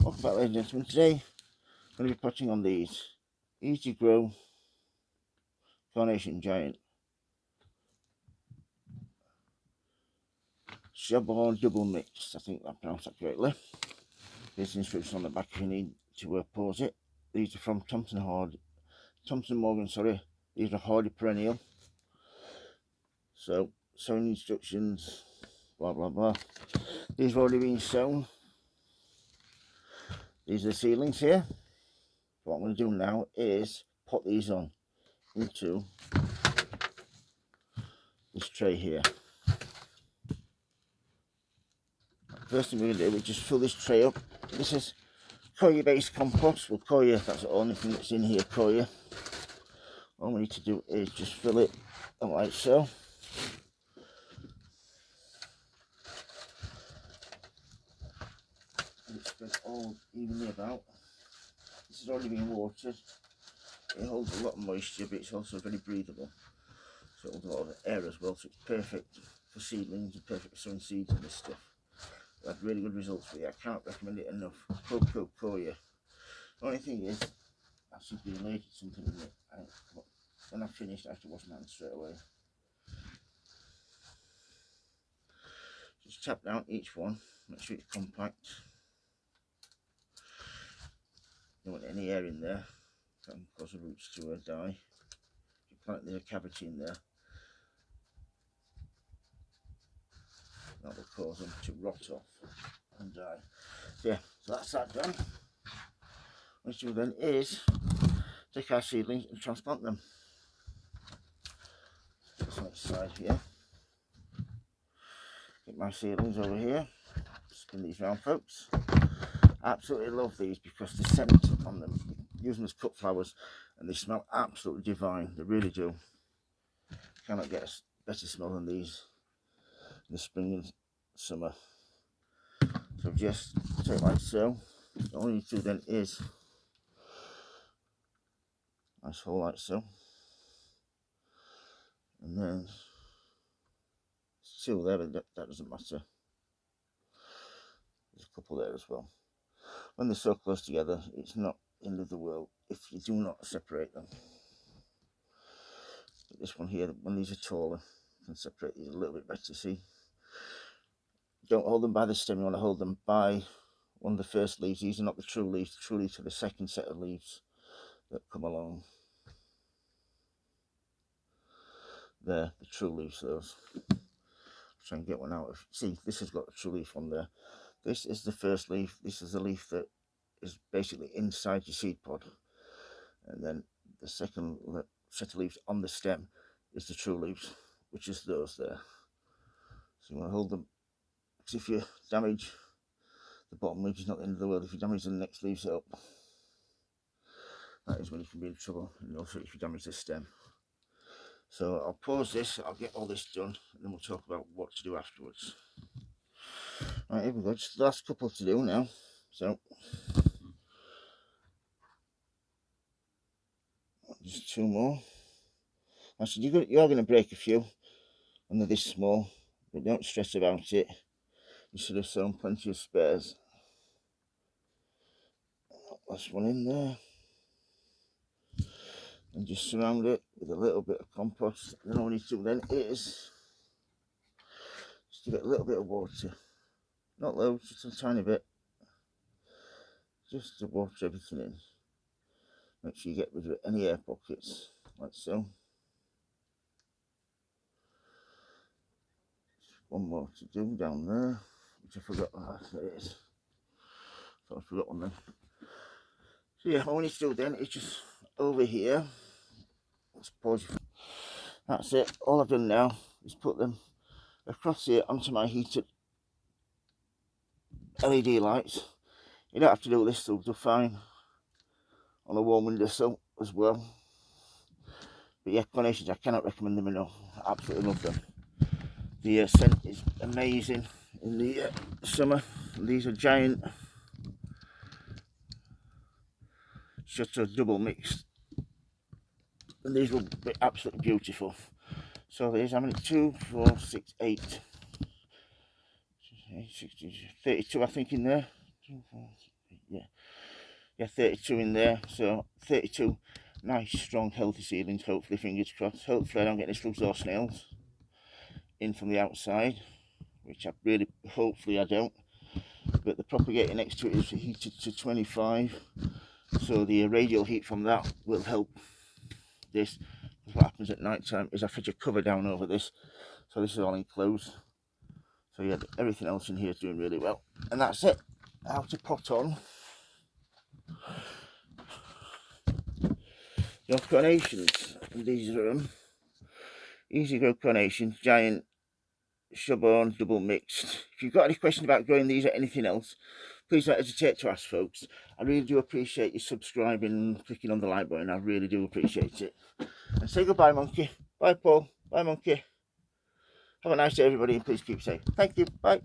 Welcome back, ladies and gentlemen. Today I'm going to be potting on these easy grow carnation giant Chabon double mix. I think I pronounced that correctly. There's instructions on the back if you need to pause it. These are from Thompson Morgan. These are hardy perennial. So sowing instructions, blah blah blah. These have already been sown. These are the seedlings here. What I'm going to do now is pot these on into this tray here. First thing we're going to do is just fill this tray up. This is coir based compost. Well, coir, that's the only thing that's in here, coir. All we need to do is just fill it like so. And it's spread all evenly about. This has already been watered. It holds a lot of moisture, but it's also very breathable. So it holds a lot of air as well, so it's perfect for seedlings and perfect for sowing seeds and this stuff. I've had really good results with it. I can't recommend it enough. Coir. The only thing is, I should be related to something with it. When I've finished, I have to wash my hands straight away. Just tap down each one, make sure it's compact. Don't want any air in there, that can cause the roots to die. If you plant there's a cavity in there, that will cause them to rot off and die. So yeah, so that's that done. What we do then is take our seedlings and transplant them. This on its side here. Get my seedlings over here. Spin these round, folks. Absolutely love these because the scent on them, use them as cut flowers, and they smell absolutely divine. They really do. Cannot get a better smell than these in the spring and summer. So just take like so. All you need to do then is nice hole like so, and then two there, but that doesn't matter. There's a couple there as well. When they're so close together, it's not the end of the world if you do not separate them. But this one here, when these are taller, you can separate these a little bit better. See, don't hold them by the stem, you want to hold them by one of the first leaves. These are not the true leaves. The true leaves are the second set of leaves that come along. There, the true leaves, those. Try and get one out of. See, this has got a true leaf on there. This is the first leaf. This is the leaf that is basically inside your seed pod, and then the second set of leaves on the stem is the true leaves, which is those there. So you want to hold them, because if you damage the bottom leaves, it's not the end of the world. If you damage the next leaves up, that is when you can be in trouble, and also if you damage the stem. So I'll pause this, I'll get all this done, and then we'll talk about what to do afterwards. Right, here we go, just the last couple to do now. So just two more. Actually, you are going to break a few, and they're this small, but don't stress about it. You should have sown plenty of spares. Last one in there, and just surround it with a little bit of compost. And then all we need to do then is just give it a little bit of water, not loads, just a tiny bit, just to water everything in. Make sure you get rid of any air pockets, like so. One more to do down there, which I forgot. There it is. Thought I forgot one then. So yeah, all we need to do then is just over here. Let's pause. That's it. All I've done now is put them across here onto my heated LED lights. You don't have to do this, they'll do fine on a warm windowsill as well. But yeah, carnations, I cannot recommend them enough. I absolutely love them. The scent is amazing in the summer. These are giant Chateau double mixed, and these will be absolutely beautiful. So there's how many? 2, 4, 6, 8, 32, I think, in there. 2, 4, 6, 8, yeah. Yeah, 32 in there, so 32 nice, strong, healthy seedlings, hopefully, fingers crossed. Hopefully I don't get any slugs or snails in from the outside, which I really, hopefully I don't. But the propagator next to it is heated to 25, so the radial heat from that will help this. What happens at night time is I put a cover down over this, so this is all enclosed. So yeah, everything else in here is doing really well. And that's it. How to pot on your carnations. And these are easy grow carnations, giant, stubborn, double mixed. If you've got any questions about growing these or anything else, please don't hesitate to ask, folks. I really do appreciate you subscribing and clicking on the like button. I really do appreciate it. And say goodbye, monkey. Bye, Paul. Bye, monkey. Have a nice day, everybody, and please keep safe. Thank you. Bye.